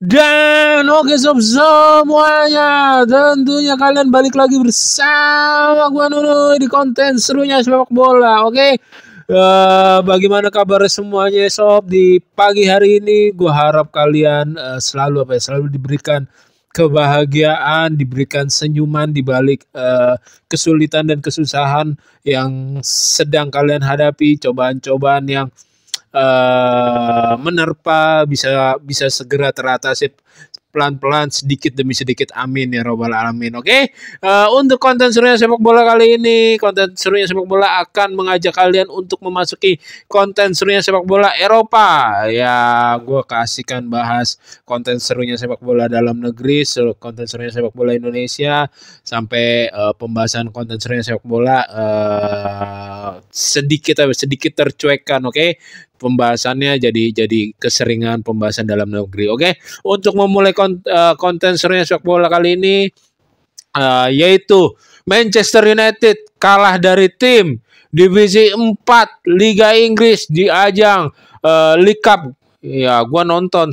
Dan oke sob semuanya, tentunya kalian balik lagi bersama gua Nuno di konten serunya sepak bola. Oke. Bagaimana kabar semuanya sob di pagi hari ini? Gua harap kalian selalu diberikan kebahagiaan, diberikan senyuman di balik kesulitan dan kesusahan yang sedang kalian hadapi, cobaan-cobaan yang menerpa bisa bisa segera teratasi pelan-pelan sedikit demi sedikit, amin ya robbal alamin. Oke. Untuk konten serunya sepak bola kali ini, konten serunya sepak bola akan mengajak kalian untuk memasuki konten serunya sepak bola Eropa. Ya, gue kasihkan bahas konten serunya sepak bola dalam negeri, konten serunya sepak bola Indonesia, sampai pembahasan konten serunya sepak bola sedikit tercuekkan. Oke. Pembahasannya jadi keseringan pembahasan dalam negeri. Oke. Untuk memulai konten serunya sepak bola kali ini, yaitu Manchester United kalah dari tim divisi 4 Liga Inggris di ajang League Cup. Ya, gua nonton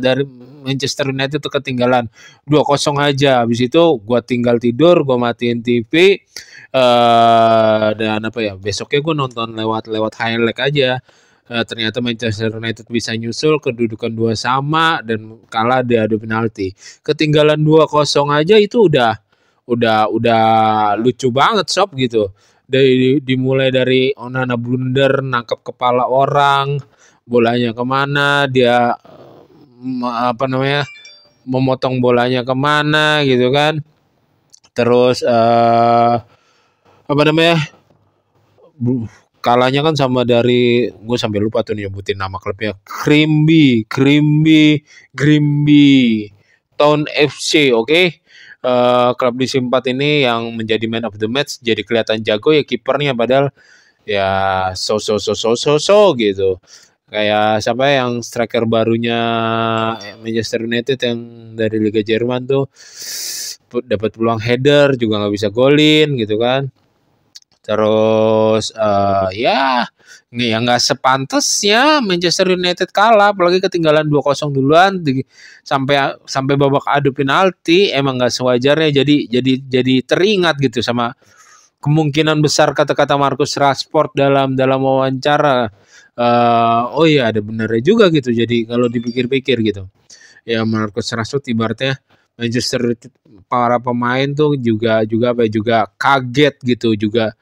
dari Manchester United tuh ketinggalan 2-0 aja. Habis itu gua tinggal tidur, gua matiin TV. Dan apa ya, besoknya gue nonton lewat highlight aja. Ternyata Manchester United bisa nyusul, kedudukan 2-2 dan kalah di adu penalti. Ketinggalan 2-0 aja itu udah lucu banget sob gitu. Dimulai dari Onana blunder, nangkap kepala orang, bolanya kemana, dia memotong bolanya kemana gitu kan. Terus kalahnya kan sama dari, gue sampai lupa tuh nyebutin nama klubnya, Grimby Town FC. Oke. Klub di Simpat ini yang menjadi man of the match, jadi kelihatan jago ya kipernya, padahal ya so gitu. Kayak siapa yang striker barunya Manchester United yang dari Liga Jerman tuh, dapat peluang header juga nggak bisa golin gitu kan. Terus ya nggak sepantasnya Manchester United kalah, apalagi ketinggalan 2-0 duluan sampai babak adu penalti. Emang nggak sewajarnya, jadi teringat gitu sama kemungkinan besar kata-kata Marcus Rashford dalam wawancara. Oh iya, ada benernya juga gitu. Jadi kalau dipikir-pikir gitu, ya Marcus Rashford ibaratnya Manchester United, para pemain tuh juga kaget gitu, juga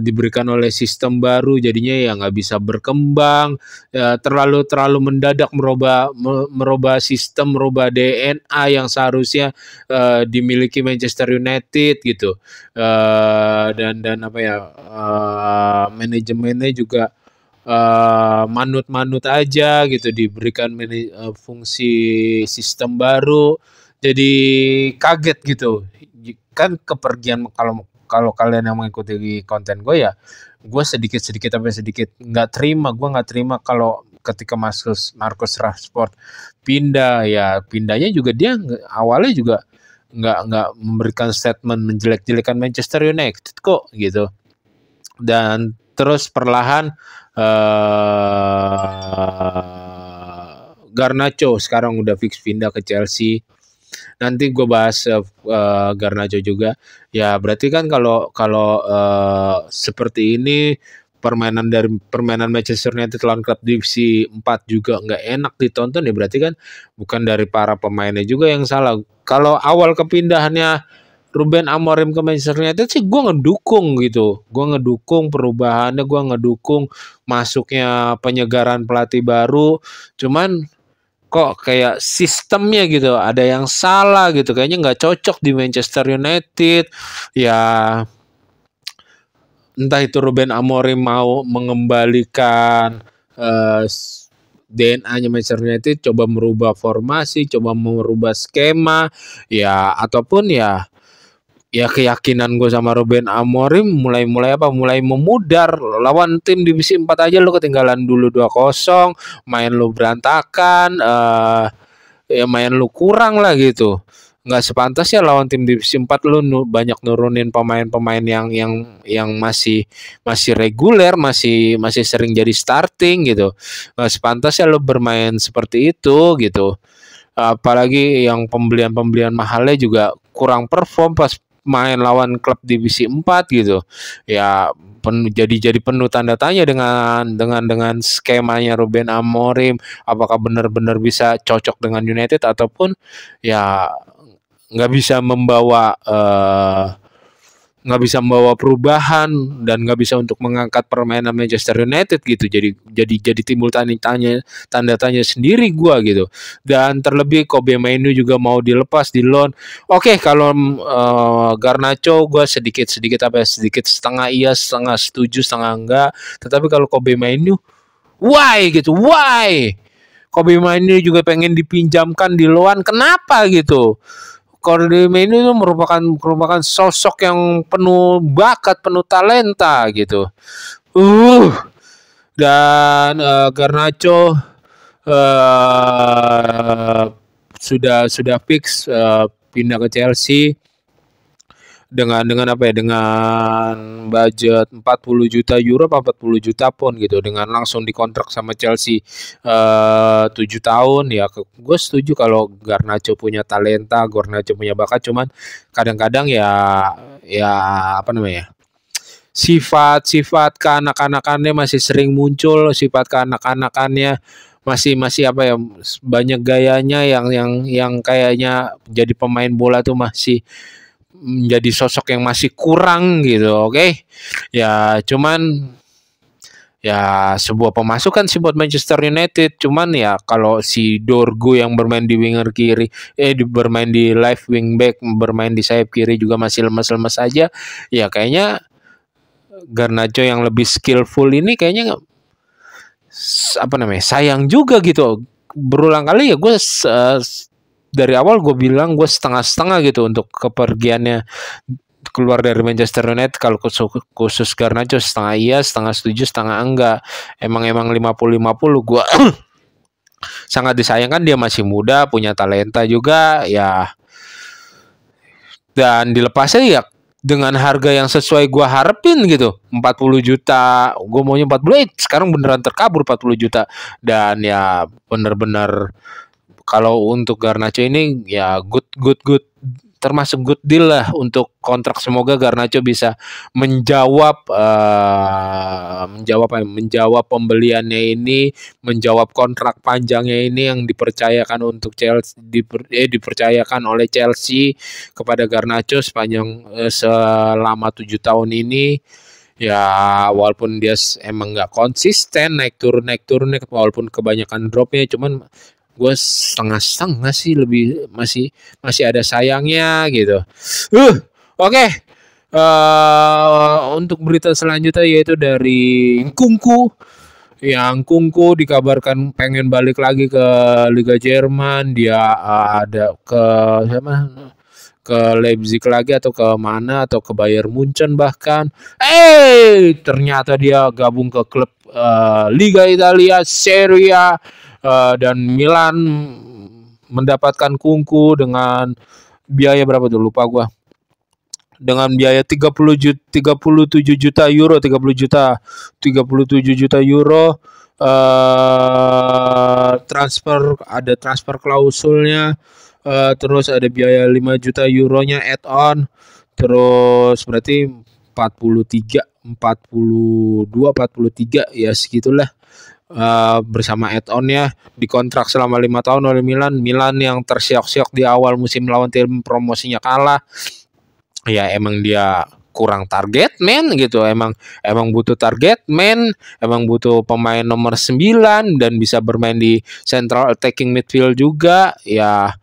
diberikan oleh sistem baru, jadinya ya nggak bisa berkembang, ya, terlalu mendadak merubah sistem, merubah DNA yang seharusnya dimiliki Manchester United gitu. Dan apa ya, manajemennya juga manut aja gitu, diberikan fungsi sistem baru, jadi kaget gitu kan kepergian. Kalau kalian yang mengikuti konten gue, ya gue sedikit nggak terima kalau ketika Marcus Rashford pindah. Ya pindahnya juga dia awalnya juga nggak memberikan statement menjelek-jelekan Manchester United kok gitu, dan terus perlahan Garnacho sekarang udah fix pindah ke Chelsea. Nanti gue bahas Garnacho juga. Ya berarti kan kalau seperti ini, permainan Manchester United lawan klub divisi 4 juga nggak enak ditonton, ya berarti kan bukan dari para pemainnya juga yang salah. Kalau awal kepindahannya Ruben Amorim ke Manchester United sih gue ngedukung gitu. Gue ngedukung perubahannya, gue ngedukung masuknya penyegaran pelatih baru. Cuman kok kayak sistemnya gitu ada yang salah gitu, kayaknya nggak cocok di Manchester United. Ya entah itu Ruben Amorim mau mengembalikan DNA-nya Manchester United, coba merubah formasi, coba merubah skema, ya ataupun ya keyakinan gue sama Ruben Amorim mulai memudar. Lawan tim divisi 4 aja lo ketinggalan dulu 2-0, main lo berantakan, ya main lo kurang lah gitu. nggak sepantasnya lawan tim divisi 4 lu banyak nurunin pemain-pemain yang masih masih reguler, masih sering jadi starting gitu. Nggak sepantasnya lu bermain seperti itu gitu. Apalagi yang pembelian-pembelian mahalnya juga kurang perform pas main lawan klub divisi 4 gitu. Ya jadi penuh tanda tanya dengan skemanya Ruben Amorim, apakah benar-benar bisa cocok dengan United ataupun ya nggak bisa membawa nggak bisa membawa perubahan dan nggak bisa untuk mengangkat permainan Manchester United gitu. Jadi timbul tanda tanya sendiri gua gitu. Dan terlebih Kobe Mainu juga mau dilepas di loan. Oke, kalau Garnacho gua sedikit setengah iya, setengah setuju, setengah enggak. Tetapi kalau Kobe Mainu, why gitu? Why? Kobe Mainu juga pengen dipinjamkan di loan, kenapa gitu? Kordemen itu merupakan sosok yang penuh bakat, penuh talenta gitu. Dan Garnacho sudah fix pindah ke Chelsea dengan apa ya, dengan budget 40 juta euro apa 40 juta pun gitu, dengan langsung dikontrak sama Chelsea 7 tahun ya. Gue setuju kalau Garnacho punya talenta, Garnacho punya bakat, cuman kadang-kadang ya apa namanya, sifat kekanak-kanakannya masih sering muncul, sifat kekanak-kanakannya masih apa ya, banyak gayanya yang kayaknya jadi pemain bola tuh masih menjadi sosok yang masih kurang gitu. Oke. Ya cuman ya sebuah pemasukan sih buat Manchester United, cuman ya kalau si Dorgu yang bermain di winger kiri bermain di left wing back, bermain di sayap kiri juga masih lemas-lemas aja, ya kayaknya Garnacho yang lebih skillful ini kayaknya apa namanya, sayang juga gitu. Berulang kali ya gue dari awal gue bilang gue setengah-setengah gitu untuk kepergiannya keluar dari Manchester United. Kalau khusus Garnacho setengah iya, setengah setuju, setengah enggak. Emang 50-50 gue sangat disayangkan, dia masih muda, punya talenta juga ya, dan dilepasnya ya dengan harga yang sesuai gue harapin gitu, 40 juta. Gue maunya 40, sekarang beneran terkabur 40 juta. Dan ya bener-bener kalau untuk Garnacho ini ya good termasuk good deal lah untuk kontrak. Semoga Garnacho bisa menjawab pembeliannya ini, menjawab kontrak panjangnya ini yang dipercayakan untuk Chelsea, dipercayakan oleh Chelsea kepada Garnacho sepanjang selama 7 tahun ini. Ya walaupun dia emang nggak konsisten, naik turun walaupun kebanyakan dropnya, cuman gue setengah sih, lebih masih ada sayangnya gitu. Oke. Untuk berita selanjutnya yaitu dari Nkunku. Yang Nkunku dikabarkan pengen balik lagi ke Liga Jerman. Dia ada ke Leipzig lagi atau ke mana, atau ke Bayern Munchen bahkan. Ternyata dia gabung ke klub Liga Italia Serie A. Dan Milan mendapatkan Nkunku dengan biaya berapa tuh, lupa gua. Dengan biaya 37 juta euro, 37 juta euro. Ada transfer klausulnya. Terus ada biaya 5 juta euronya add-on. Terus berarti 43 ya segitulah. Bersama add-onnya, dikontrak selama 5 tahun oleh Milan yang tersiok-siok di awal musim lawan tim promosinya kalah. Ya emang dia kurang target man gitu, emang butuh target man, emang butuh pemain nomor 9 dan bisa bermain di central attacking midfield juga. Ya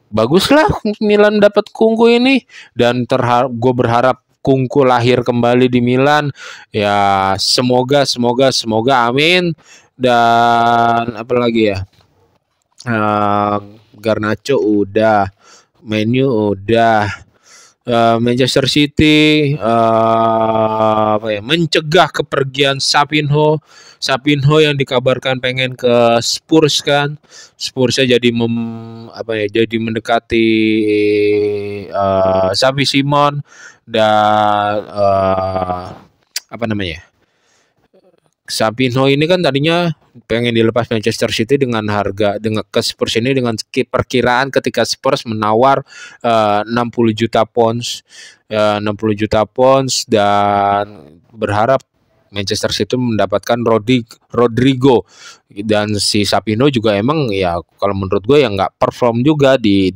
baguslah Milan dapat Nkunku ini, dan gue berharap Nkunku lahir kembali di Milan. Ya semoga amin. Dan apa lagi ya, Garnacho udah, Menu udah, Manchester City mencegah kepergian Sabinho. Sabinho yang dikabarkan pengen ke Spurs kan. Spursnya jadi mendekati Xavi Simon dan Sabinho ini kan tadinya pengen dilepas Manchester City dengan ke Spurs ini dengan perkiraan ketika Spurs menawar 60 juta pounds dan berharap Manchester City mendapatkan Rodrigo, dan si Sabinho juga emang ya kalau menurut gue ya nggak perform juga di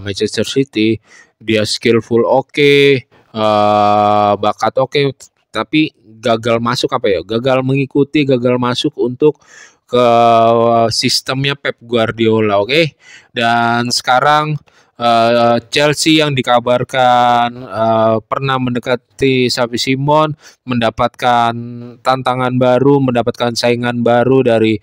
Manchester City. Dia skillful oke, bakat oke, tapi gagal mengikuti, gagal masuk untuk ke sistemnya Pep Guardiola, oke? Dan sekarang Chelsea yang dikabarkan pernah mendekati Xavi Simon, mendapatkan tantangan baru, mendapatkan saingan baru dari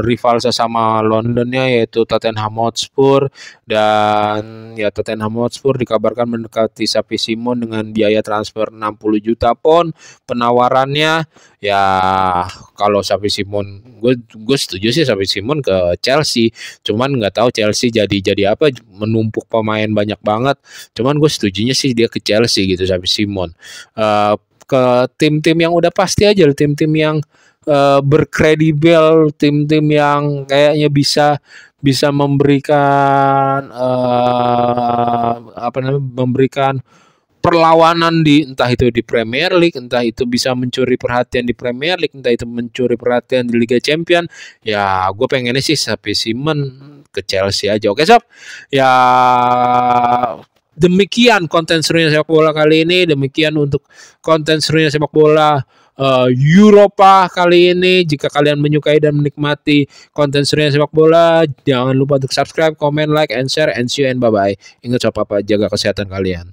rival sesama Londonnya yaitu Tottenham Hotspur, dan ya Tottenham Hotspur dikabarkan mendekati Xavi Simon dengan biaya transfer 60 juta pound. Penawarannya ya kalau Xavi Simon, gue setuju sih Xavi Simon ke Chelsea, cuman nggak tahu Chelsea jadi apa, menumpuk pemain banyak banget. Cuman gue setujunya sih dia ke Chelsea gitu Xavi Simon. Ke tim-tim yang udah pasti aja, tim-tim yang berkredibel, tim-tim yang kayaknya bisa memberikan memberikan perlawanan entah itu di Premier League, entah itu bisa mencuri perhatian di Premier League, entah itu mencuri perhatian di Liga Champion. Ya gue pengennya sih Xavi Simon ke Chelsea aja. Oke sob, ya demikian konten serunya sepak bola kali ini. Demikian untuk konten serunya sepak bola Eropa kali ini. Jika kalian menyukai dan menikmati konten serunya sepak bola, jangan lupa untuk subscribe, comment, like, and share, and see you and bye-bye. Ingat sob, jaga kesehatan kalian.